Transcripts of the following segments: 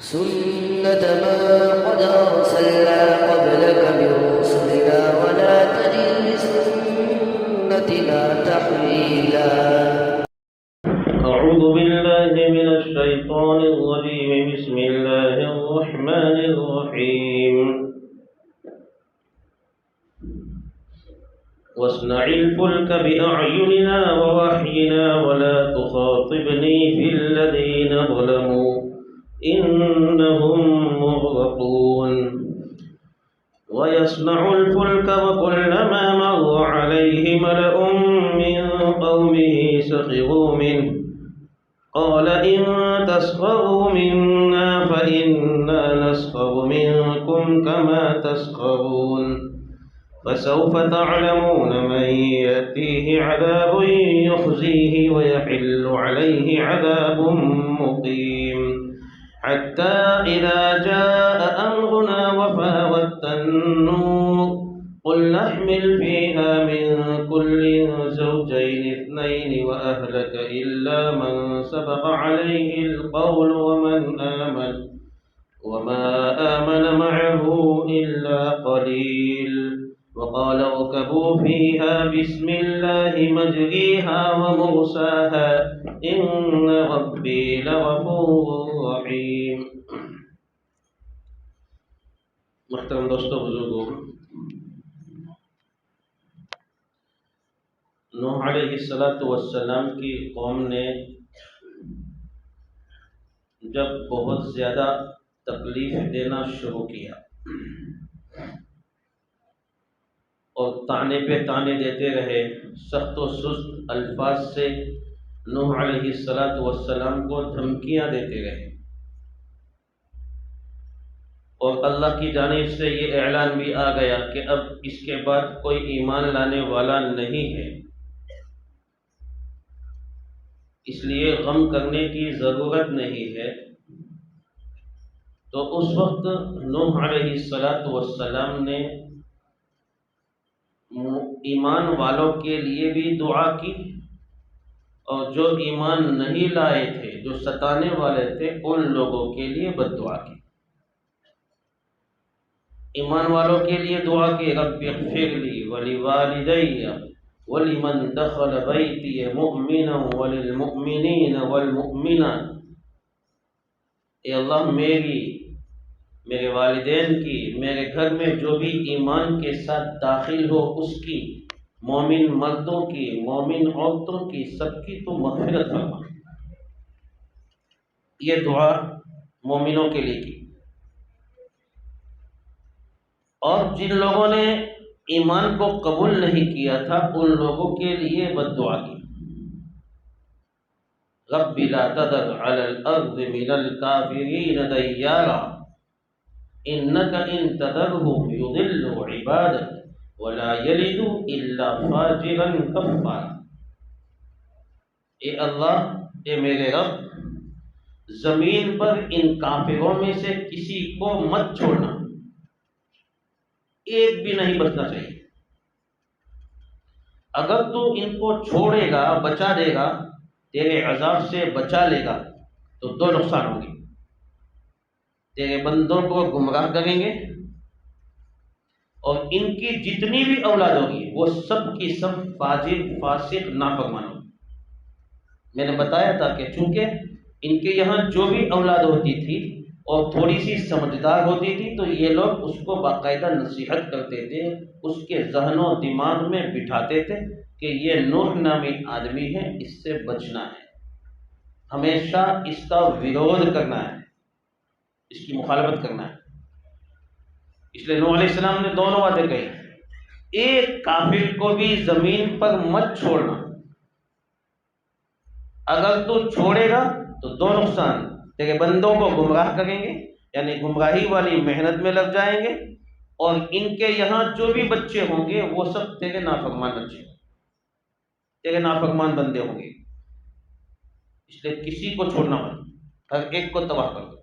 سنة من قد أرسلنا قبلك من رسلنا ولا تجد لسنتنا تحويلا. أعوذ بالله من الشيطان الرجيم. بسم الله الرحمن الرحيم. واصنع الفلك بأعيننا ووحينا ولا تخاطبني في الذين ظلموا إنهم مغرقون. ويصنع الفلك وكلما مر عليه ملأ من قومه سخروا منه قال إن تسخروا منا فإنا نسخر منكم كما تسخرون. فسوف تعلمون من يأتيه عذاب يخزيه ويحل عليه عذاب مقيم. حتى إذا جاء أمرنا وفارت النور قل نحمل فيها من كل زوجين اثنين وأهلك إلا من سبق عليه القول وما آمن معه إلا قليل. وقال اركبوا فيها بسم الله مجريها ومرساها إن ربي لغفور رحيم. محترم دوستو، بزرگوں، نوح علیہ السلام کی قوم نے جب بہت زیادہ تکلیف دینا شروع کیا اور طعنے پہ طعنے دیتے رہے، سخت و سست الفاظ سے نوح علیہ السلام کو دھمکیاں دیتے رہے، اور اللہ کی جانب سے یہ اعلان بھی آ گیا کہ اب اس کے بعد کوئی ایمان لانے والا نہیں ہے، اس لیے غم کرنے کی ضرورت نہیں ہے. تو اس وقت نوح علیہ السلام نے ایمان والوں کے لیے بھی دعا کی، اور جو ایمان نہیں لائے تھے، جو ستانے والے تھے، ان لوگوں کے لیے بد دعا کی. ایمان والوں کے لیے دعا کی، رب اغفر لی ولوالدی ولمن دخل بیتی مؤمنا وللمؤمنین والمؤمنات. اے اللہ، میرے والدین کی، میرے گھر میں جو بھی ایمان کے ساتھ داخل ہو اس کی، مومن مردوں کی، مومن عورتوں کی، سب کی تو مغفرت فرما. یہ دعا مومنوں کے لیے کی. اور جن لوگوں نے ایمان کو قبول نہیں کیا تھا ان لوگوں کے لیے بد دعا کی. رب لا تذر علی الارض من الکافرین دیارا انک ان تذرهم یضلوا عبادک ولا یلدوا الا فاجرا کفارا. اے اللہ، اے میرے رب، زمین پر ان کافروں میں سے کسی کو مت چھوڑنا، ایک بھی نہیں بچنا چاہیے. اگر تو ان کو چھوڑے گا، بچا دے گا، تیرے عذاب سے بچا لے گا، تو دو نقصان ہوں گے. تیرے بندوں کو گمراہ کریں گے، اور ان کی جتنی بھی اولاد ہوگی وہ سب کی سب فاجر، فاسق، نافرمان ہوگی. میں نے بتایا تھا کہ چونکہ ان کے یہاں جو بھی اولاد ہوتی تھی اور تھوڑی سی سمجھدار ہوتی تھی تو یہ لوگ اس کو باقاعدہ نصیحت کرتے تھے، اس کے ذہن و دماغ میں بٹھاتے تھے کہ یہ نوح نامی آدمی ہے، اس سے بچنا ہے، ہمیشہ اس کا ویرودھ کرنا ہے، اس کی مخالفت کرنا ہے. اس لیے نوح علیہ السلام نے دونوں باتیں کہی. ایک کافر کو بھی زمین پر مت چھوڑنا، اگر تو چھوڑے گا تو دو نقصان، تیرے بندوں کو گمراہ کریں گے، یعنی گمراہی والی محنت میں لگ جائیں گے، اور ان کے یہاں جو بھی بچے ہوں گے وہ سب تیرے نافرمان بچے، تیرے نافرمان بندے ہوں گے. اس لیے کسی کو چھوڑنا مت، ہر ایک کو تباہ کر دو.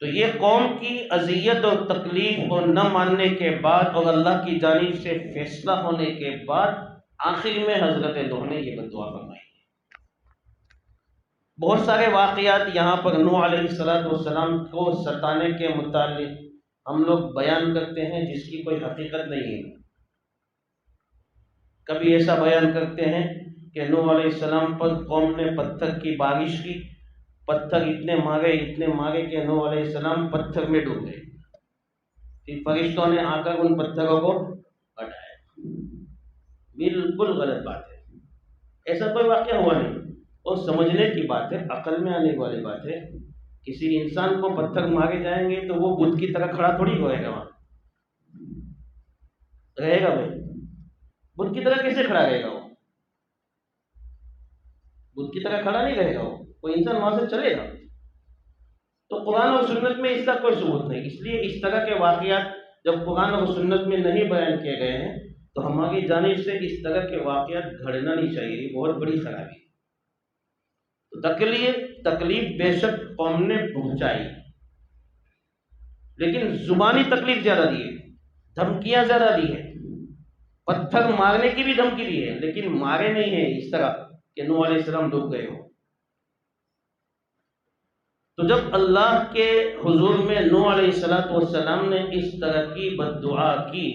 تو یہ قوم کی اذیت اور تکلیف اور نہ ماننے کے بعد اور اللہ کی جانب سے فیصلہ ہونے کے بعد آخر میں حضرت نوح نے یہ بد دعا فرمائی. بہت سارے واقعات یہاں پر نوح علیہ السلام کو ستانے کے متعلق ہم لوگ بیان کرتے ہیں جس کی کوئی حقیقت نہیں ہے۔ کبھی ایسا بیان کرتے ہیں کہ نوح علیہ السلام پر قوم نے پتھر کی بارش کی، پتھر اتنے مارے کہ نوح علیہ السلام پتھر میں ڈوب گئے، پھر فرشتوں نے آ کر ان پتھروں کو ہٹایا۔ بالکل غلط بات ہے، ایسا کوئی واقعہ ہوا نہیں، اور سمجھنے کی بات ہے، عقل میں آنے والی بات ہے۔ کسی انسان کو پتھر مارے جائیں گے تو وہ بت کی طرح کھڑا تھوڑی رہے گا، وہاں رہے گا بھائی؟ بت کی طرح کیسے کھڑا رہے گا وہ؟ بت کی طرح کھڑا نہیں رہے گا وہ، کوئی انسان وہاں سے چلے گا؟ تو قرآن اور سنت میں اس کا کوئی ثبوت نہیں، اس لیے اس طرح کے واقعات جب قرآن اور سنت میں نہیں بیان کیے گئے ہیں تو ہماری جانب سے اس طرح کے واقعات گھڑنا نہیں چاہیے، یہ بہت بڑی خرابی ہے۔ تکلیف بے شک قوم نے پہنچائی، لیکن زبانی تکلیف زیادہ دی ہے، دھمکیاں زیادہ دی ہے، پتھر مارنے کی بھی دھمکی دی ہے، لیکن مارے نہیں ہیں اس طرح کہ نوح علیہ السلام ڈوب گئے ہو۔ تو جب اللہ کے حضور میں نوح علیہ السلام نے اس طرح کی بد دعا کی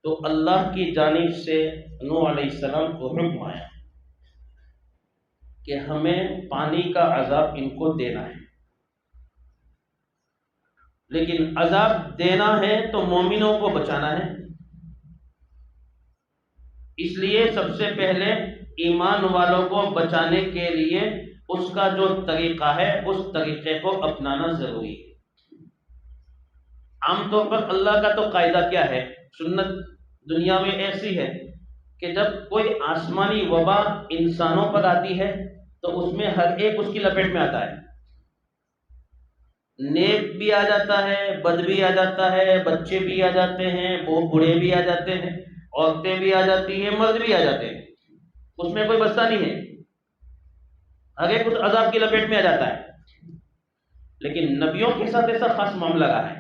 تو اللہ کی جانب سے نوح علیہ السلام کو حکم آیا کہ ہمیں پانی کا عذاب ان کو دینا ہے، لیکن عذاب دینا ہے تو مومنوں کو بچانا ہے۔ اس لیے سب سے پہلے ایمان والوں کو بچانے کے لیے اس کا جو طریقہ ہے اس طریقے کو اپنانا ضروری ہے۔ عام طور پر اللہ کا تو قاعدہ کیا ہے، سنت دنیا میں ایسی ہے کہ جب کوئی آسمانی وبا انسانوں پر آتی ہے تو اس میں ہر ایک اس کی لپیٹ میں آتا ہے، نیک بھی آ جاتا ہے، بد بھی آ جاتا ہے، بچے بھی آ جاتے ہیں، بوڑھے بھی آ جاتے ہیں، عورتیں بھی آ جاتی ہیں، مرد بھی آ جاتے ہیں، اس میں کوئی بستہ نہیں ہے، ہر ایک اس عذاب کی لپیٹ میں آ جاتا ہے۔ لیکن نبیوں کے ساتھ ایسا خاص معاملہ رہا ہے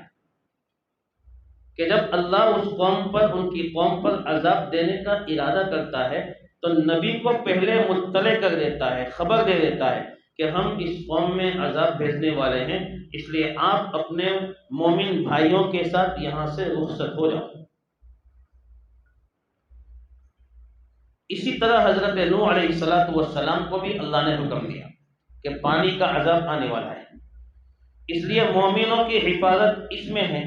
کہ جب اللہ اس قوم پر، ان کی قوم پر عذاب دینے کا ارادہ کرتا ہے تو نبی کو پہلے مطلع کر دیتا ہے، خبر دے دیتا ہے کہ ہم اس قوم میں عذاب بھیجنے والے ہیں، اس لیے آپ اپنے مومن بھائیوں کے ساتھ یہاں سے رخصت ہو جاؤ۔ اسی طرح حضرت نوح علیہ السلام کو بھی اللہ نے حکم دیا کہ پانی کا عذاب آنے والا ہے، اس لیے مومنوں کی حفاظت اس میں ہے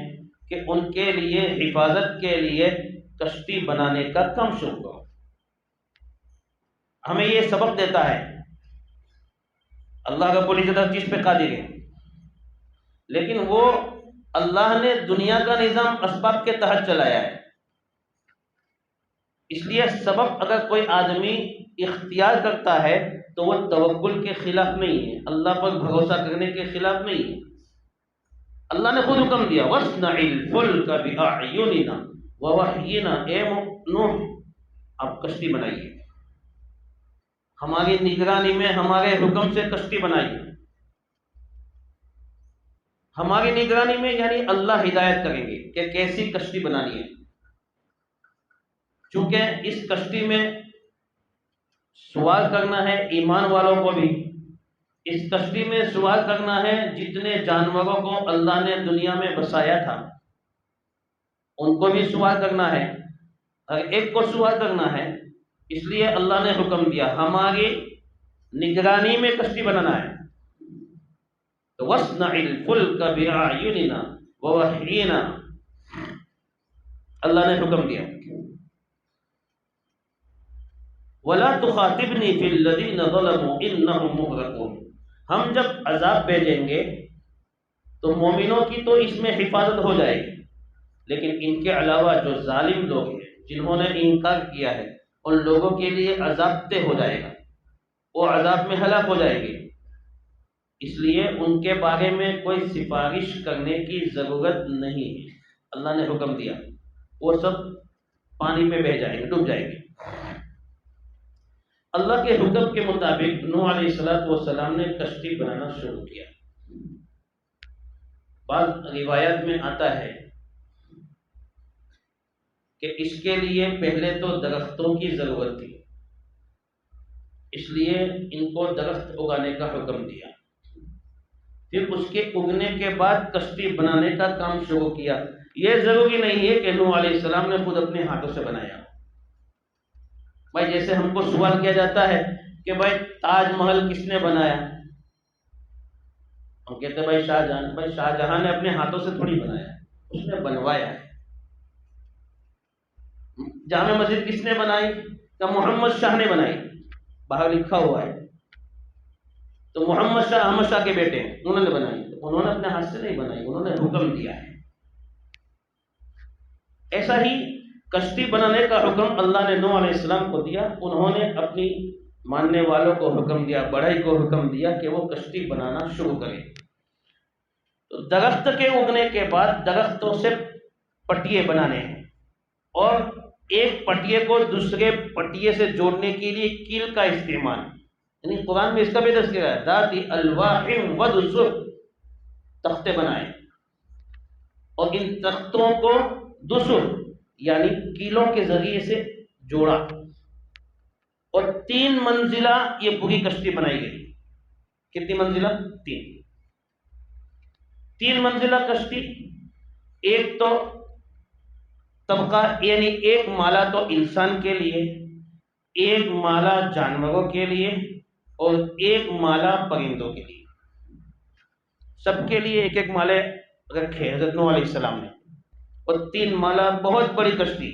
کہ ان کے لیے حفاظت کے لیے کشتی بنانے کا کم شروع کرو۔ ہمیں یہ سبق دیتا ہے، اللہ رب العزت ہر چیز پہ قادر ہے، لیکن وہ اللہ نے دنیا کا نظام اسباب کے تحت چلایا ہے، اس لیے سبب اگر کوئی آدمی اختیار کرتا ہے تو وہ توکل کے خلاف نہیں ہے، اللہ پر بھروسہ کرنے کے خلاف نہیں ہے۔ اللہ نے خود حکم دیا وَاصْنَعِ الْفُلْكَ بِأَعْيُنِنَا وَوَحْيِنَا، اے نوح آپ کشتی بنائیے، ہماری نگرانی میں ہمارے حکم سے کشتی بنائیے۔ ہماری نگرانی میں یعنی اللہ ہدایت کریں گے کہ کیسی کشتی بنانی ہے، چونکہ اس کشتی میں سوار کرنا ہے ایمان والوں کو بھی، اس کشتی میں سوار کرنا ہے جتنے جانوروں کو اللہ نے دنیا میں بسایا تھا ان کو بھی سوار کرنا ہے، ہر ایک کو سوار کرنا ہے، اس لیے اللہ نے حکم دیا ہماری نگرانی میں کشتی بنانا ہے۔ تو وَاصْنَعِ الْفُلْكَ بِأَعْيُنِنَا وَوَحْيِنَا، اللہ نے حکم دیا وَلَا تُخَاطِبْنِي فِي الَّذِينَ ظَلَمُوا إِنَّهُمْ مُغْرَقُونَ، ہم جب عذاب بھیجیں گے تو مومنوں کی تو اس میں حفاظت ہو جائے گی، لیکن ان کے علاوہ جو ظالم لوگ ہیں جنہوں نے انکار کیا ہے ان لوگوں کے لیے عذاب طے ہو جائے گا، وہ عذاب میں ہلاک ہو جائیں گے، اس لیے ان کے بارے میں کوئی سفارش کرنے کی ضرورت نہیں ہے۔ اللہ نے حکم دیا وہ سب پانی میں بہہ جائیں گے، ڈوب جائیں گے۔ اللہ کے حکم کے مطابق نوح علیہ السلام نے کشتی بنانا شروع کیا۔ بعض روایات میں آتا ہے کہ اس کے لیے پہلے تو درختوں کی ضرورت تھی، اس لیے ان کو درخت اگانے کا حکم دیا. پھر اس کے اگنے کے بعد کشتی بنانے کا کام شروع کیا. یہ ضروری نہیں ہے کہ نوح علیہ السلام نے خود اپنے ہاتھوں سے بنایا. بھائی جیسے ہم کو سوال کیا جاتا ہے کہ بھائی تاج محل کس نے بنایا، ہم کہتے ہیں بھائی شاہ جہاں. بھائی شاہ جہاں نے اپنے ہاتھوں سے تھوڑی بنایا، اس نے بنوایا ہے. جامع مسجد کس نے بنائی؟ کہ محمد شاہ نے بنائی، باہر لکھا ہوا ہے. تو محمد شاہ احمد شاہ کے بیٹے ہیں، انہوں نے بنائی. انہوں نے اپنے ہاتھ سے نہیں بنائی، انہوں نے حکم دیا ہے. ایسا ہی کشتی بنانے کا حکم اللہ نے نوح علیہ السلام کو دیا. انہوں نے اپنی ماننے والوں کو حکم دیا، بڑھئی کو حکم دیا کہ وہ کشتی بنانا شروع کریں. تو درخت کے اگنے کے بعد درختوں سے پٹیے بنانے ہیں، اور ایک پٹیے کو دوسرے پٹیے سے جوڑنے کے لیے کیل کا استعمال. یعنی قرآن میں اس کا بھی تذکرہ ہے، ذات الواح و دسر، تختے بنائے اور ان تختوں کو دسر یعنی کیلوں کے ذریعے سے جوڑا، اور 3 منزلہ یہ پوری کشتی بنائی گئی. کتنی منزلہ؟ 3 منزلہ کشتی. ایک تو طبقہ یعنی ایک مالا تو انسان کے لیے، ایک مالا جانوروں کے لیے، اور ایک مالا پرندوں کے لیے. سب کے لیے ایک ایک مالے رکھے حضرت نوح علیہ السلام نے، اور 3 مالا بہت بڑی کشتی.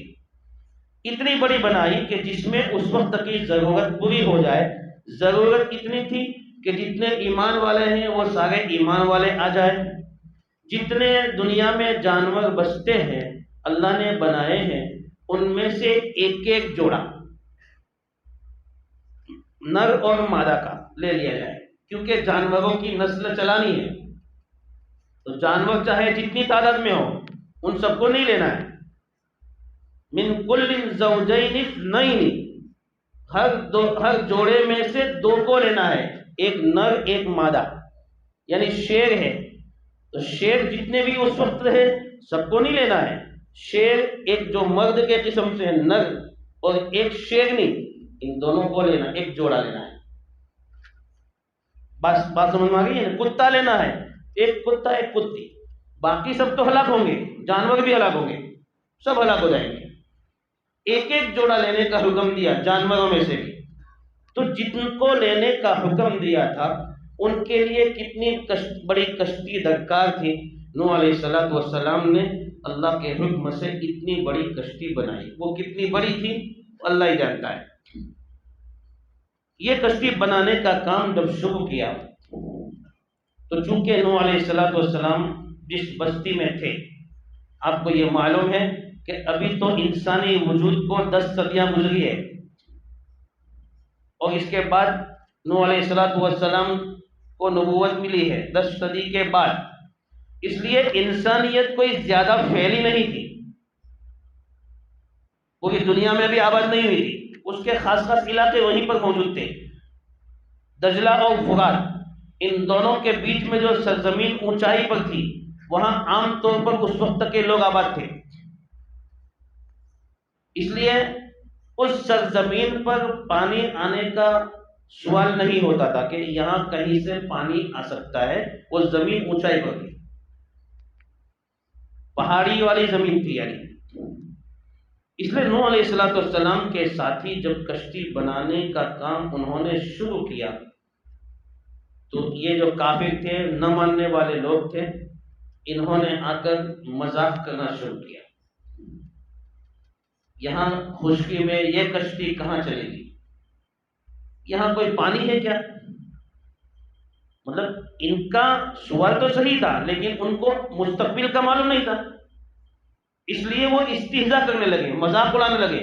اتنی بڑی بنائی کہ جس میں اس وقت کی ضرورت پوری ہو جائے. ضرورت اتنی تھی کہ جتنے ایمان والے ہیں وہ سارے ایمان والے آ جائیں. جتنے دنیا میں جانور بستے ہیں اللہ نے بنائے ہیں، ان میں سے ایک ایک جوڑا نر اور مادہ کا لے لیا جائے، کیونکہ جانوروں کی نسل چلانی ہے. تو جانور چاہے جتنی تعداد میں ہو، ان سب کو نہیں لینا ہے. من کل زوجین اثنین، ہر جوڑے میں سے 2 کو لینا ہے، ایک نر ایک مادہ. یعنی شیر ہے تو شیر جتنے بھی اس وقت رہے سب کو نہیں لینا ہے. شیر ایک جو مرد کے قسم سے نر، اور ایک شیرنی، ان دونوں کو لینا، ایک جوڑا لینا ہے. بات سمجھ میں آ گئی ہے؟ کتا لینا ہے، ایک کتا ایک کتی. باقی سب تو ہلاک ہوں گے، جانور بھی ہلاک ہوں گے، سب ہلاک ہو جائیں گے. ایک ایک جوڑا لینے کا حکم دیا جانوروں میں سے بھی. تو جتن کو لینے کا حکم دیا تھا ان کے لیے کتنی بڑی کشتی درکار تھی. نوح علیہ السلام نے اللہ کے حکم سے اتنی بڑی کشتی بنائی. وہ کتنی بڑی تھی اللہ ہی جانتا ہے. یہ کشتی بنانے کا کام جب شروع کیا تو چونکہ نوح علیہ السلام جس بستی میں تھے، آپ کو یہ معلوم ہے کہ ابھی تو انسانی وجود کو 10 صدیاں گزری ہے، اور اس کے بعد نوح علیہ السلام کو نبوت ملی ہے 10 صدی کے بعد. اس لیے انسانیت کوئی زیادہ پھیلی نہیں تھی، پوری دنیا میں بھی آباد نہیں ہوئی تھی. اس کے خاص خاص علاقے وہیں پر موجود تھے. دجلہ اور فرات، ان دونوں کے بیچ میں جو سرزمین اونچائی پر تھی، وہاں عام طور پر اس وقت کے لوگ آباد تھے. اس لیے اس سرزمین پر پانی آنے کا سوال نہیں ہوتا تھا کہ یہاں کہیں سے پانی آ سکتا ہے. وہ زمین اونچائی پر تھی، پہاڑی والی زمین تھی. یعنی اس لیے نوح علیہ السلام کے ساتھی جب کشتی بنانے کا کام انہوں نے شروع کیا تو یہ جو کافر تھے، نہ ماننے والے لوگ تھے، انہوں نے آ کر مذاق کرنا شروع کیا. یہاں خشکی میں یہ کشتی کہاں چلے گی؟ یہاں کوئی پانی ہے کیا؟ مطلب ان کا سوال تو صحیح تھا، لیکن ان کو مستقبل کا معلوم نہیں تھا. اس لیے وہ استہزاء کرنے لگے، مذاق اڑانے لگے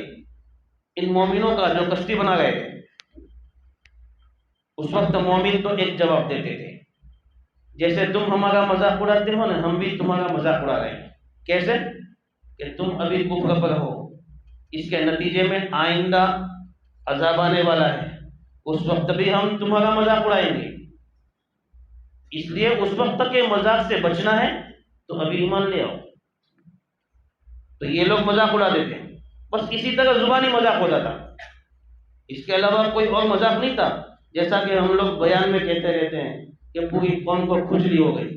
ان مومنوں کا جو کشتی بنا گئے تھے. اس وقت مومن تو ایک جواب دیتے تھے، جیسے تم ہمارا مذاق اڑاتے ہو نا، ہم بھی تمہارا مذاق اڑا رہے ہیں. کیسے؟ کہ تم ابھی کفر پر ہو، اس کے نتیجے میں آئندہ عذاب آنے والا ہے، اس وقت بھی ہم تمہارا مذاق اڑائیں گے. اس لیے اس وقت کے مذاق سے بچنا ہے تو ابھی ایمان لے آؤ. تو یہ لوگ مذاق اڑا دیتے ہیں، بس اسی طرح زبانی مذاق ہوتا تھا. اس کے علاوہ کوئی اور مذاق نہیں تھا، جیسا کہ ہم لوگ بیان میں کہتے رہتے ہیں کہ پوری قوم کو کھجلی ہو گئی.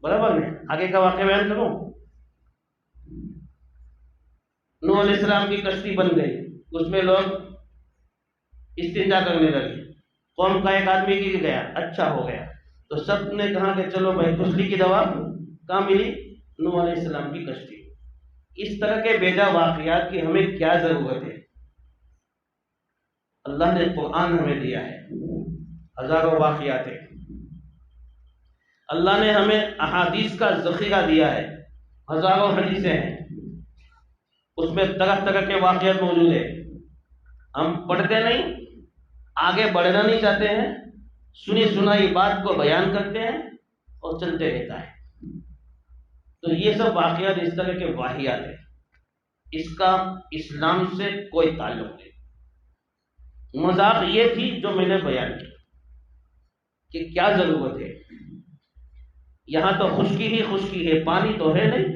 برابر ہے. آگے کا واقعہ بیان کروں. نوح علیہ السلام کی کشتی بن گئی، اس میں لوگ استنجا کرنے لگے. قوم کا ایک آدمی گر گیا، اچھا ہو گیا، تو سب نے کہا کہ چلو بھائی کشتی کی دوا کہاں ملی؟ نوح علیہ السلام کی کشتی. اس طرح کے بیجا واقعات کی ہمیں کیا ضرورت ہے؟ اللہ نے قرآن ہمیں دیا ہے، ہزاروں واقعات ہیں. اللہ نے ہمیں احادیث کا ذخیرہ دیا ہے، ہزاروں حدیثیں ہیں، اس میں طرح طرح کے واقعات موجود ہیں. ہم پڑھتے نہیں، آگے بڑھنا نہیں چاہتے ہیں، سنی سنائی بات کو بیان کرتے ہیں اور چلتے رہتا ہے. تو یہ سب واقعات اس طرح کے واقعات ہیں، اس کا اسلام سے کوئی تعلق نہیں. مذاق یہ تھی جو میں نے بیان کی کہ کیا ضرورت ہے. یہاں تو خشکی ہی خشکی ہے، پانی تو ہے نہیں،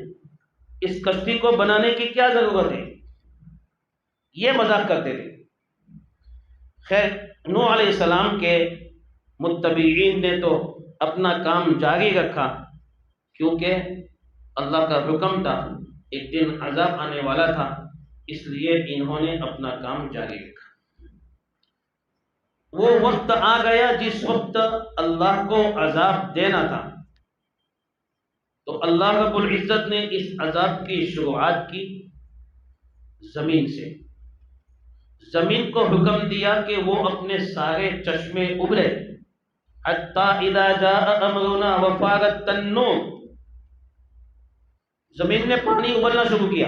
اس کشتی کو بنانے کی کیا ضرورت ہے؟ یہ مذاق کرتے تھے. خیر، نوح علیہ السلام کے متبعین نے تو اپنا کام جاری رکھا، کیونکہ اللہ کا حکم تھا، ایک دن عذاب آنے والا تھا، اس لیے انہوں نے اپنا کام جاری رکھا. وہ وقت آ گیا جس وقت اللہ کو عذاب دینا تھا، تو اللہ رب العزت نے اس عذاب کی شروعات کی زمین سے. زمین کو حکم دیا کہ وہ اپنے سارے چشمے ابھرے، حتی اذا جاء امرنا وفارت النور. زمین نے پانی ابلنا شروع کیا.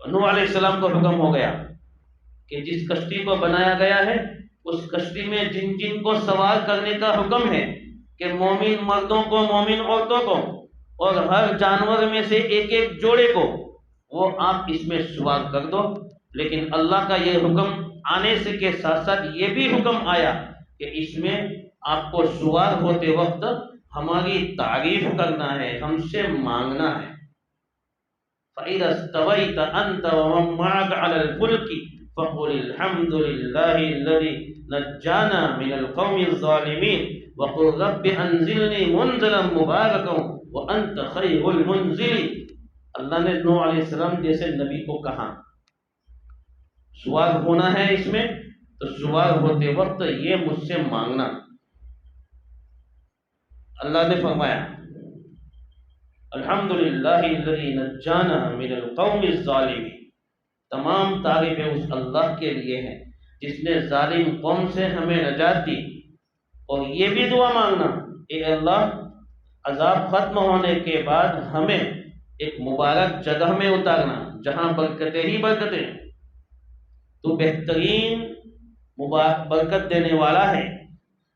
نوح علیہ السلام کو حکم ہو گیا کہ جس کشتی کو بنایا گیا ہے اس کشتی میں جن جن کو سوار کرنے کا حکم ہے کہ مومن مردوں کو، مومن عورتوں کو، اور ہر جانور میں سے ایک ایک جوڑے کو وہ آپ اس میں سوار کر دو. لیکن اللہ کا یہ حکم آنے سے کے ساتھ ساتھ یہ بھی حکم آیا کہ اس میں آپ کو سوار ہوتے وقت ہماری تعریف کرنا ہے، ہم سے مانگنا ہے. فَإِذَا اسْتَوَيْتَ أَنْتَ وَمَن مَّعَكَ عَلَى الْفُلْكِ فَقُلِ الْحَمْدُ لِلَّهِ الَّذِي نَجَّانَا مِنَ الْقَوْمِ الظَّالِمِينَ وَقُل رَّبِّ أَنزِلْنِي مُنزَلًا مُبَارَكًا وَأَنتَ خَيْرُ الْمُنزِلِينَ. اللہ نے نوح علیہ السلام جیسے نبی کو کہا سوار ہونا ہے اس میں، تو سوار ہوتے وقت یہ مجھ سے مانگنا. اللہ نے فرمایا الحمدللہ الذی نجانا من القوم الظالمین. تمام تعریفیں اس اللہ کے لیے ہیں جس نے ظالم قوم سے ہمیں نجات دی. اور یہ بھی دعا مانگنا، اے اللہ عذاب ختم ہونے کے بعد ہمیں ایک مبارک جگہ میں اتارنا جہاں برکتیں ہی برکتیں. تو بہترین برکت دینے والا ہے،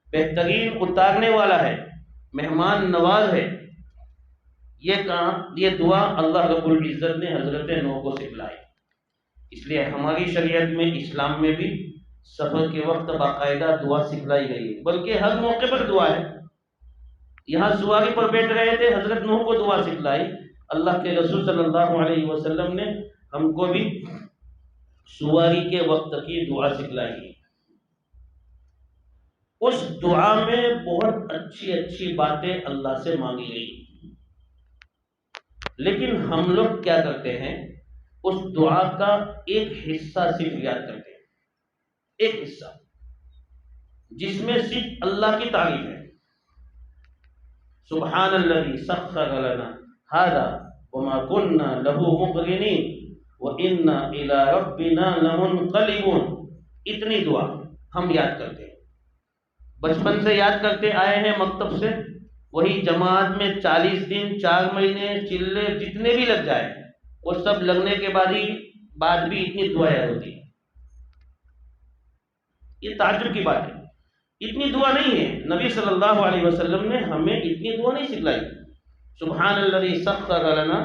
بہترین اتارنے والا ہے، مہمان نواز ہے. یہ دعا اللہ رب العزت نے حضرت نوح کو سکھلائی. اس لیے ہماری شریعت میں، اسلام میں بھی سفر کے وقت باقاعدہ دعا سکھلائی گئی ہے، بلکہ ہر موقع پر دعا ہے. یہاں سواری پر بیٹھ رہے تھے، حضرت نوح کو دعا سکھلائی. اللہ کے رسول صلی اللہ علیہ وسلم نے ہم کو بھی سواری کے وقت کی دعا سکھلائی. اس دعا میں بہت اچھی اچھی باتیں اللہ سے مانگی گئی، لیکن ہم لوگ کیا کرتے ہیں، اس دعا کا ایک حصہ صرف یاد کرتے ہیں، ایک حصہ جس میں صرف اللہ کی تعریف ہے. سبحان الذی سخر لنا ھذا وما كنا له مقرنین وإنا إلی ربنا لمنقلبون. اتنی دعا ہم یاد کرتے ہیں، بچپن سے یاد کرتے آئے ہیں، مکتب سے وہی جماعت میں 40 دن 4 مہینے چلے جتنے بھی لگ جائے وہ سب لگنے کے بعد بھی اتنی دعا یاد ہوتی ہے. یہ تعجب کی بات ہے، اتنی دعا نہیں ہے. نبی صلی اللہ علیہ وسلم نے ہمیں اتنی دعا نہیں سکھلائی. سبحان الذی سخر لنا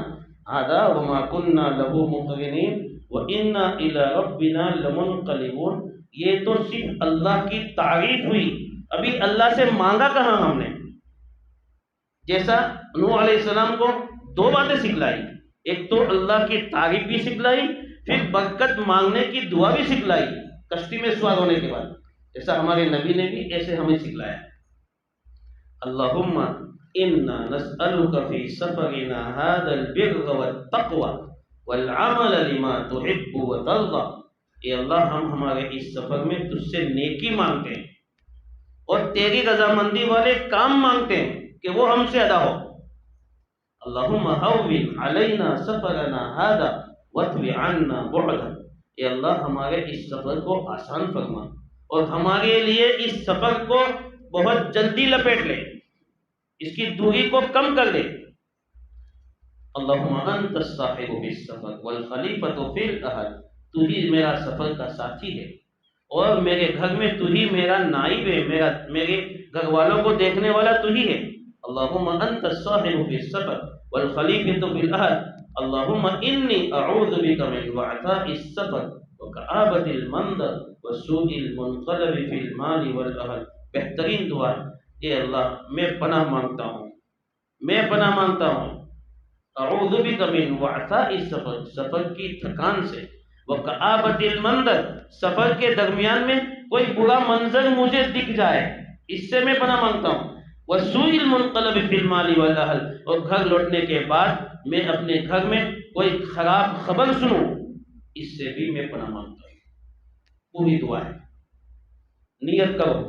ھذا وما كنا له مقرنین وإنا إلی ربنا لمنقلبون. یہ تو صرف اللہ کی تعریف ہوئی، ابھی اللہ سے مانگا کہاں ہم نے. جیسا نوح علیہ السلام کو 2 باتیں سکھلائی، ایک تو اللہ کی تعریف بھی سکھلائی، پھر برکت مانگنے کی دعا بھی سکھلائی کشتی میں سوار ہونے کے بعد، ایسا ہمارے نبی نے بھی ایسے ہمیں سکھلایا۔ اللہم انا نسألک فی سفرنا هذا البر والتقوى والعمل لما تحب وترضى، اے اللہ ہم ہمارے اس سفر میں تجھ سے نیکی مانگتے ہیں اور تیری رضامندی والے کام مانگتے ہیں کہ وہ ہم سے ادا ہو۔ اللہم ہون علینا سفرنا هذا واطوی عنا بعدا، اے اللہ ہمارے اس سفر کو آسان فرما اور ہمارے لیے اس سفر کو بہت جلدی لپیٹ لے، اس کی دوری کو کم کر دے۔ اللہم انت الصاحب فی السفر والخلیفۃ فی الاہل، تو ہی میرا سفر کا ساتھی ہے اور میرے گھر میں تو ہی میرا نائب ہے، میرے گھر والوں کو دیکھنے والا تو ہی ہے۔ اللہم انت الصاحب فی السفر والخلیفۃ فی الاہل، اللہم انی اعوذ بک من وعثاء السفر وکآبۃ المنظر وسوء المنقلب فی المال والاہل۔ بہترین دعا ہے، اے اللہ میں پناہ مانگتا ہوں، میں پناہ مانگتا ہوں، اعوذ بک من وعثاء السفر، سفر کی تھکان سے، وکآبۃ المنظر، سفر کے درمیان میں کوئی برا منظر مجھے دکھ جائے اس سے میں پناہ مانگتا ہوں، وسوء المنقلب فی المال والاہل، اور گھر لوٹنے کے بعد میں اپنے گھر میں کوئی خراب خبر سنوں اس سے بھی میں پناہ مانگتا ہوں۔ پوری دعا ہے، نیت کرو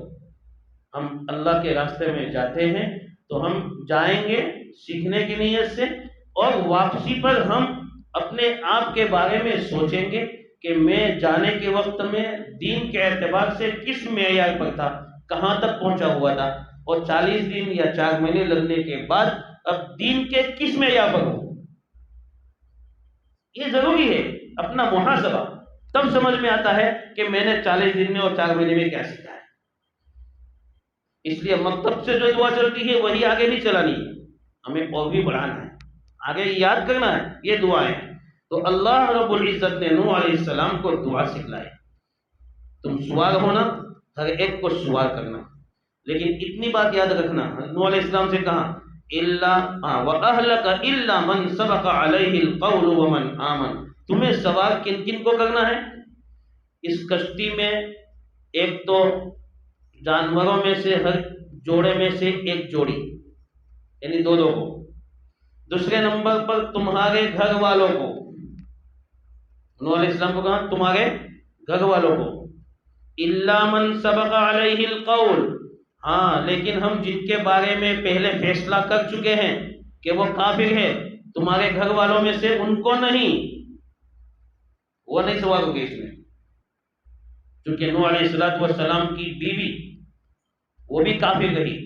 ہم اللہ کے راستے میں جاتے ہیں تو ہم جائیں گے سیکھنے کی نیت سے، اور واپسی پر ہم اپنے آپ کے بارے میں سوچیں گے کہ میں جانے کے وقت میں دین کے اعتبار سے کس معیار پر تھا، کہاں تک پہنچا ہوا تھا، اور 40 دن یا 4 مہینے لگنے کے بعد اب دین کے کس معیار پر ہوں۔ یہ ضروری ہے اپنا محاسبہ، تب سمجھ میں آتا ہے کہ میں نے 40 دن میں اور 4 مہینے میں کیا سیکھا ہے۔ اس لیے مکتب سے جو دعا چلتی ہے وہی آگے نہیں چلانی ہے، ہمیں اور بھی بڑھانا ہے، آگے یاد کرنا ہے یہ دعائیں۔ تو اللہ رب العزت نے نوح علیہ السلام کو دعا سکھلائی، تم سوار ہونا، ہر ایک کو سوار کرنا، لیکن اتنی بات یاد رکھنا، نوح علیہ السلام سے کہا وَأَهْلَكَ إِلَّا مَنْ سَبَقَ عَلَيْهِ الْقَوْلُ وَمَنْ آمَنَ، تمہیں سوار کن کن کو کرنا ہے اس کشتی میں؟ ایک تو جانوروں میں سے ہر جوڑے میں سے ایک جوڑی، یعنی دو دو کو، دوسرے نمبر پر تمہارے گھر والوں کو، نوح علیہ السلام کو کہا تمہارے گھر والوں کو، الا من سبق علیہ القول، ہاں لیکن ہم جن کے بارے میں پہلے فیصلہ کر چکے ہیں کہ وہ کافر ہے تمہارے گھر والوں میں سے، ان کو نہیں، وہ نہیں سوال ہوگے اس میں، چونکہ نوح علیہ السلام کی بیوی وہ بھی کافر رہی،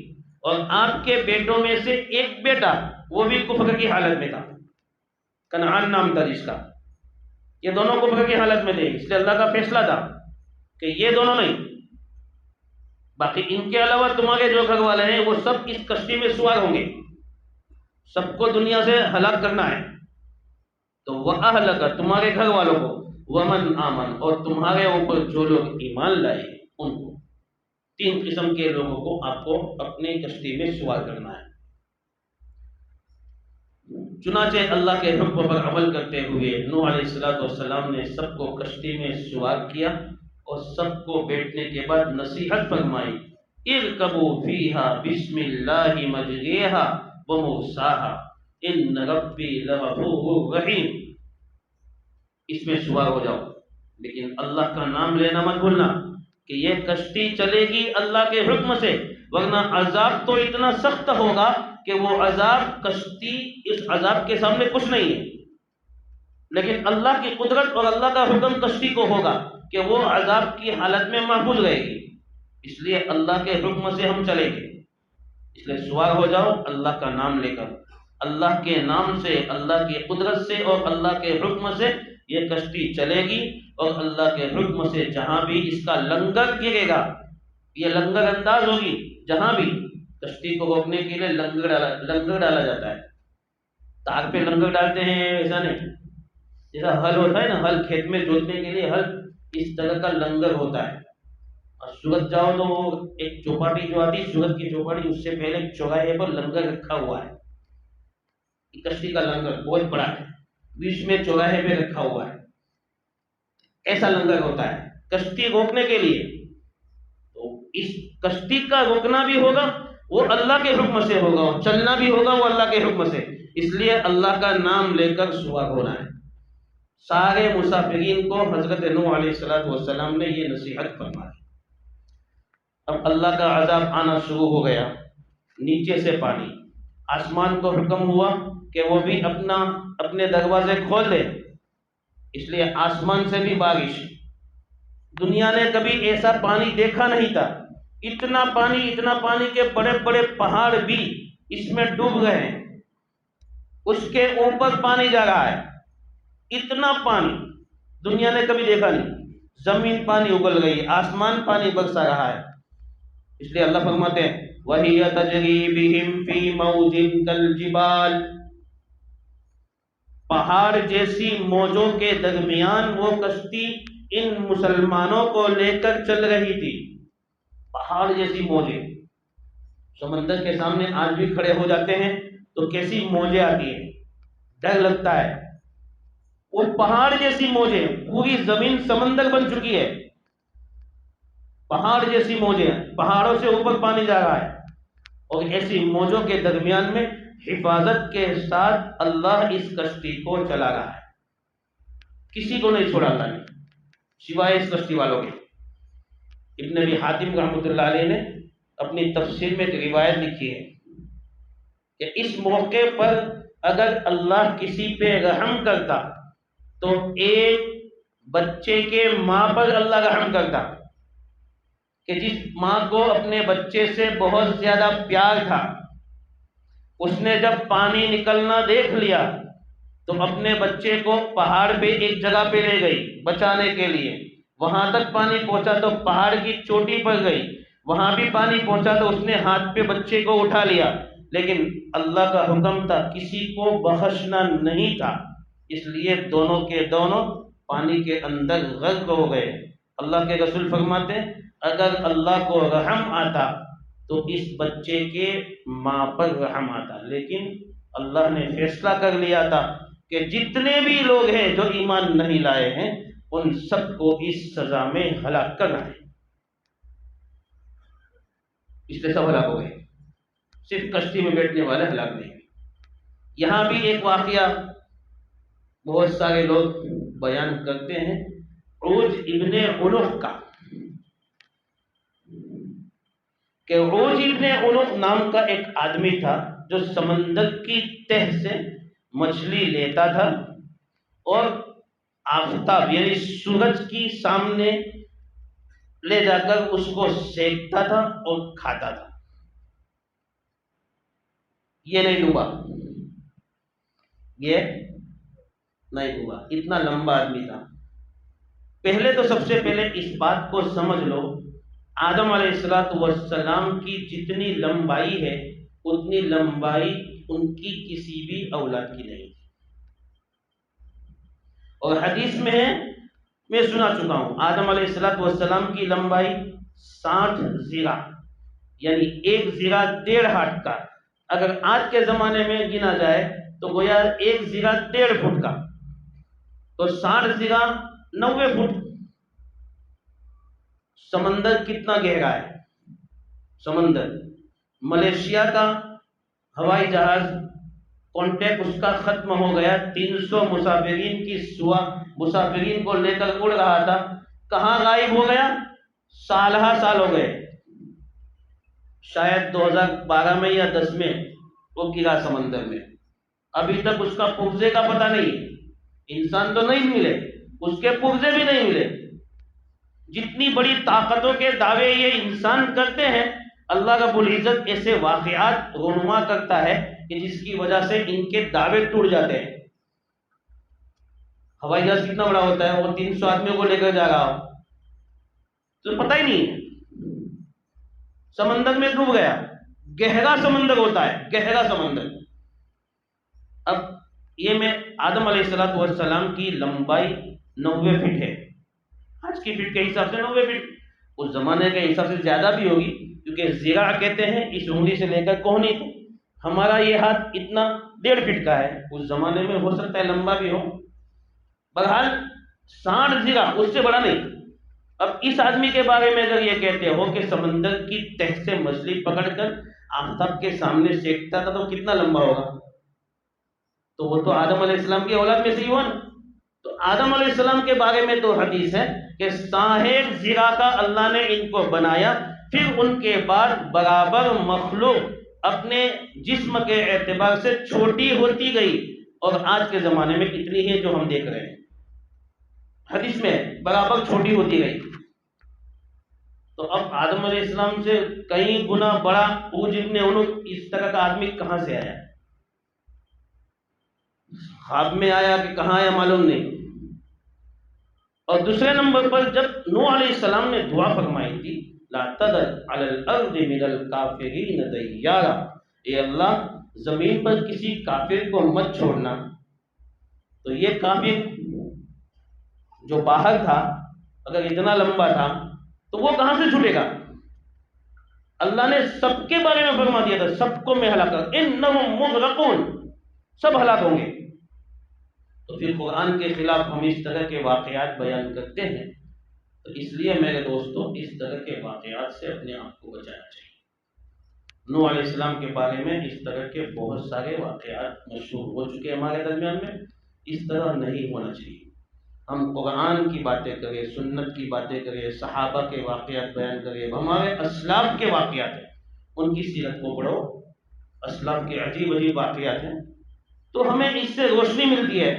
اور آپ کے بیٹوں میں سے ایک بیٹا وہ بھی کفر کی حالت میں تھا، کنعان نام تھا جس کا، یہ دونوں کفر کی حالت میں تھے، اس لیے اللہ کا فیصلہ تھا کہ یہ دونوں نہیں، باقی ان کے علاوہ تمہارے جو گھر والے ہیں وہ سب اس کشتی میں سوار ہوں گے، سب کو دنیا سے ہلاک کرنا ہے۔ تو وَأَهْلَكَ، تمہارے گھر والوں کو، وَمَنْ آمَنَ، اور تمہارے اوپر جو لوگ ایمان لائے ان کو، 3 قسم کے لوگوں کو آپ کو اپنی کشتی میں سوار کرنا ہے۔ چنانچہ اللہ کے حکم پر عمل کرتے ہوئے نوح علیہ السلام نے سب کو کشتی میں سوار کیا اور سب کو بیٹھنے کے بعد نصیحت فرمائی، ارکبوا فیہا بسم اللہ مجریہا ومرساہا ان ربی لغفور رحیم، اس میں سوار ہو جاؤ، لیکن اللہ کا نام لینا مت بھولنا کہ یہ کشتی چلے گی اللہ کے حکم سے، ورنہ عذاب تو اتنا سخت ہوگا کہ وہ عذاب، کشتی اس عذاب کے سامنے کچھ نہیں ہے، لیکن اللہ کی قدرت اور اللہ کا حکم کشتی کو ہوگا کہ وہ عذاب کی حالت میں محفوظ رہے گی، اس لیے اللہ کے حکم سے ہم چلیں گے، اس لیے سوار ہو جاؤ اللہ کا نام لے کر، اللہ کے نام سے، اللہ کی قدرت سے اور اللہ کے حکم سے یہ کشتی چلے گی، اور اللہ کے حکم سے جہاں بھی اس کا لنگر گرے گا، یہ لنگر انداز ہوگی، جہاں بھی کشتی کو روکنے کے لیے لنگر ڈالا جاتا ہے، تار پہ لنگر ڈالتے ہیں ایسا نہیں، جیسا ہل ہوتا ہے نا، ہل کھیت میں جوتنے کے لیے ہل، اس طرح کا لنگر ہوتا ہے، اور سورت جاؤ تو وہ ایک چوپاٹی جو آتی ہے سورت کی چوپاٹی، اس سے پہلے چوراہے پر لنگر رکھا ہوا ہے، کشتی کا لنگر بہت بڑا ہے، بیچ میں چوراہے پہ رکھا ہوا ہے، ایسا لنگر ہوتا ہے کشتی روکنے کے لیے۔ تو اس کشتی کا روکنا بھی ہوگا وہ اللہ کے حکم سے ہوگا، اور چلنا بھی ہوگا وہ اللہ کے حکم سے، اس لیے اللہ کا نام لے کر سوار ہونا ہے۔ سارے مسافرین کو حضرت نوح علیہ السلام نے یہ نصیحت فرمائی۔ اب اللہ کا عذاب آنا شروع ہو گیا، نیچے سے پانی، آسمان کو حکم ہوا کہ وہ بھی اپنے دروازے کھول دے، اس لیے آسمان سے بھی بارش۔ دنیا نے کبھی ایسا پانی دیکھا نہیں تھا، اتنا پانی کہ بڑے بڑے پہاڑ بھی اس میں ڈوب گئے ہیں، اس کے اوپر پانی جا رہا ہے، اتنا پانی دنیا نے کبھی دیکھا نہیں۔ زمین پانی اگل گئی، آسمان پانی برسا رہا ہے، اس لیے اللہ فرماتے ہیں وَهِيَ تَجْرِي بِهِمْ فِي مَوْجٍ كَالْجِبَالِ، پہاڑ جیسی موجوں کے درمیان وہ کشتی ان مسلمانوں کو لے کر چل رہی تھی۔ پہاڑ جیسی موجیں، سمندر کے سامنے آج بھی کھڑے ہو جاتے ہیں تو کیسی موجیں آتی ہیں، ڈر لگتا ہے۔ وہ پہاڑ جیسی موجیں، پوری زمین سمندر بن چکی ہے، پہاڑ جیسی موجیں، پہاڑوں سے اوپر پانی جا رہا ہے، اور ایسی موجوں کے درمیان میں حفاظت کے ساتھ اللہ اس کشتی کو چلا رہا ہے، کسی کو نہیں چھوڑا اللہ نے سوائے اس کشتی والوں کے۔ ابن ابی حاتم رحمۃ اللہ علیہ نے اپنی تفسیر میں ایک روایت لکھی ہے کہ اس موقع پر اگر اللہ کسی پہ رحم کرتا تو ایک بچے کے ماں پر اللہ رحم کرتا، کہ جس ماں کو اپنے بچے سے بہت زیادہ پیار تھا، اس نے جب پانی نکلنا دیکھ لیا تو اپنے بچے کو پہاڑ پہ ایک جگہ پہ لے گئی بچانے کے لیے، وہاں تک پانی پہنچا تو پہاڑ کی چوٹی پر گئی، وہاں بھی پانی پہنچا تو اس نے ہاتھ پہ بچے کو اٹھا لیا، لیکن اللہ کا حکم تھا کسی کو بخشنا نہیں تھا، اس لیے دونوں کے دونوں پانی کے اندر غرق ہو گئے۔ اللہ کے رسول فرماتے ہیں اگر اللہ کو رحم آتا تو اس بچے کے ماں پر رحم آتا، لیکن اللہ نے فیصلہ کر لیا تھا کہ جتنے بھی لوگ ہیں جو ایمان نہیں لائے ہیں ان سب کو اس سزا میں ہلاک کرنا ہے، اس لیے سب ہلاک ہو گئے، صرف کشتی میں بیٹھنے والے ہلاک نہیں ہوئے۔ یہاں بھی ایک واقعہ بہت سارے لوگ بیان کرتے ہیں، عوج ابن عنق کا، کہ عوج ابن عنق نام کا ایک آدمی تھا جو سمندر کی تہ سے مچھلی لیتا تھا اور آفتاب یعنی سورج کی سامنے لے جا کر اس کو سینکتا تھا اور کھاتا تھا۔ یہ نہیں ڈوبا، یہ نہیں ڈوبا، اتنا لمبا آدمی تھا۔ پہلے تو سب سے پہلے اس بات کو سمجھ لو، آدم علیہ السلام کی جتنی لمبائی ہے اتنی لمبائی ان کی کسی بھی اولاد کی نہیں تھی، اور حدیث میں ہے، میں سنا چکا ہوں، آدم علیہ السلام کی لمبائی 60 زیرہ یعنی ایک زیرہ 1.5 ہاتھ کا، اگر آج کے زمانے میں گنا جائے تو گویا ایک زیرہ 1.5 فٹ کا، تو 60 زیرہ 90 فٹ۔ سمندر کتنا گہرا ہے، سمندر، ملیشیا کا ہوائی جہاز کانٹیکٹ اس کا ختم ہو گیا، 300 مسافرین کو لے کر اڑ رہا تھا، کہاں غائب ہو گیا، سال ہو گئے، شاید 2012 میں یا 10 میں وہ گرا سمندر میں، ابھی تک اس کا پرزے کا پتہ نہیں، انسان تو نہیں ملے، اس کے پرزے بھی نہیں ملے۔ جتنی بڑی طاقتوں کے دعوے یہ انسان کرتے ہیں، اللہ رب العزت ایسے واقعات رونما کرتا ہے کہ جس کی وجہ سے ان کے دعوے ٹوٹ جاتے ہیں۔ ہوائی جہاز کتنا بڑا ہوتا ہے، وہ 300 آدمیوں کو لے کر جا رہا ہو تو پتہ ہی نہیں ہے، سمندر میں ڈوب گیا، گہرا سمندر ہوتا ہے، گہرا سمندر۔ اب یہ میں آدم علیہ السلام کی لمبائی 90 فٹ ہے، آج کی فٹ کے حساب سے 90 فٹ، اس زمانے کے حساب سے زیادہ بھی ہوگی، کیونکہ زیرہ کہتے ہیں اس انگلی سے لے کر کوہنی تک، ہمارا یہ ہاتھ اتنا 1.5 فٹ کا ہے، اس زمانے میں ہو سکتا ہے لمبا بھی ہو، بہرحال 60 زرا، اس سے بڑا نہیں۔ اب اس آدمی کے بارے میں اگر یہ کہتے ہو کہ سمندر کی تہ سے مچھلی پکڑ کر آفتاب کے سامنے سینکتا تھا، تو کتنا لمبا ہوگا؟ تو وہ تو آدم علیہ السلام کی اولاد میں سے ہی ہوا نا۔ تو آدم علیہ السلام کے بارے میں تو حدیث ہے کہ 60 زرا کا اللہ نے ان کو بنایا، پھر ان کے بعد برابر مخلوق اپنے جسم کے اعتبار سے چھوٹی ہوتی گئی، اور آج کے زمانے میں اتنی ہے جو ہم دیکھ رہے ہیں، حدیث میں برابر چھوٹی ہوتی گئی۔ تو اب آدم علیہ السلام سے کئی گنا بڑا اوج ابن انوف اس طرح کا آدمی کہاں سے آیا؟ خواب میں آیا کہ کہاں آیا معلوم نہیں۔ اور دوسرے نمبر پر جب نوح علیہ السلام نے دعا فرمائی تھی، لا تذر علی الارض من الکافرین دیارا، اے اللہ زمین پر کسی کافر کو مت چھوڑنا، تو یہ کافر جو باہر تھا اگر اتنا لمبا تھا تو وہ کہاں سے چھوٹے گا؟ اللہ نے سب کے بارے میں فرما دیا تھا، سب کو میں ہلاک کر، انہم مغرقون، سب ہلاک ہوں گے۔ تو پھر قرآن کے خلاف ہم اس طرح کے واقعات بیان کرتے ہیں، تو اس لیے میرے دوستوں اس طرح کے واقعات سے اپنے آپ کو بچانا چاہیے۔ نوح علیہ السلام کے بارے میں اس طرح کے بہت سارے واقعات مشہور ہو چکے ہمارے درمیان میں، اس طرح نہیں ہونا چاہیے۔ ہم قرآن کی باتیں کریں، سنت کی باتیں کریں، صحابہ کے واقعات بیان کریں، ہمارے اسلاف کے واقعات ہیں، ان کی سیرت کو پڑھو، اسلاف کے عجیب عجیب واقعات ہیں، تو ہمیں اس سے روشنی ملتی ہے۔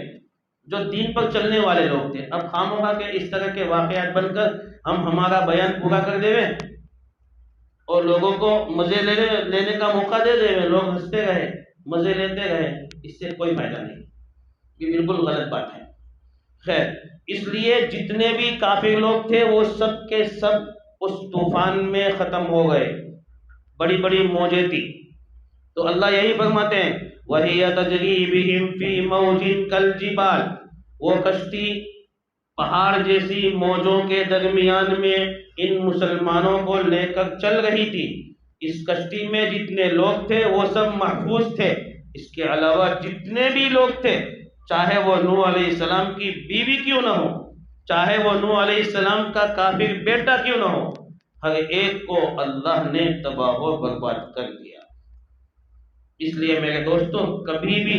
جو دین پر چلنے والے لوگ تھے، اب خامخواہ کے اس طرح کے واقعات بن کر ہم ہمارا بیان پورا کر دے اور لوگوں کو مزے لینے کا موقع دے دے، لوگ ہنستے رہے، مزے لیتے رہے، اس سے کوئی فائدہ نہیں، یہ بالکل غلط بات ہے۔ خیر، اس لیے جتنے بھی کافر لوگ تھے وہ سب کے سب اس طوفان میں ختم ہو گئے، بڑی بڑی موجیں تھی۔ تو اللہ یہی فرماتے ہیں وَهِيَ تَجْرِي بِهِمْ فِي مَوْجٍ كَالْجِبَالِ، وہ کشتی پہاڑ جیسی موجوں کے درمیان میں ان مسلمانوں کو لے کر چل رہی تھی۔ اس کشتی میں جتنے لوگ تھے وہ سب محفوظ تھے، اس کے علاوہ جتنے بھی لوگ تھے، چاہے وہ نوح علیہ السلام کی بیوی کیوں نہ ہو، چاہے وہ نوح علیہ السلام کا کافر بیٹا کیوں نہ ہو، ہر ایک کو اللہ نے تباہ و برباد کر دیا۔ اس لیے میرے دوستوں کبھی بھی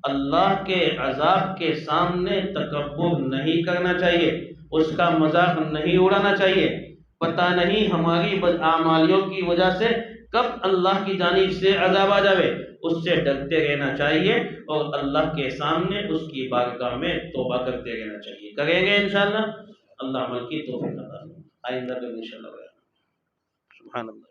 اللہ کے عذاب کے سامنے تکبر نہیں کرنا چاہیے، اس کا مذاق نہیں اڑانا چاہیے۔ پتہ نہیں ہماری بدعمالیوں کی وجہ سے کب اللہ کی جانب سے عذاب آ جاوے، اس سے ڈرتے رہنا چاہیے اور اللہ کے سامنے اس کی بارگاہ میں توبہ کرتے رہنا چاہیے۔ کریں گے انشاءاللہ، اللہ عمل کی توفیق عطا فرمائے۔ آئندہ پھر انشاءاللہ سبحان اللہ۔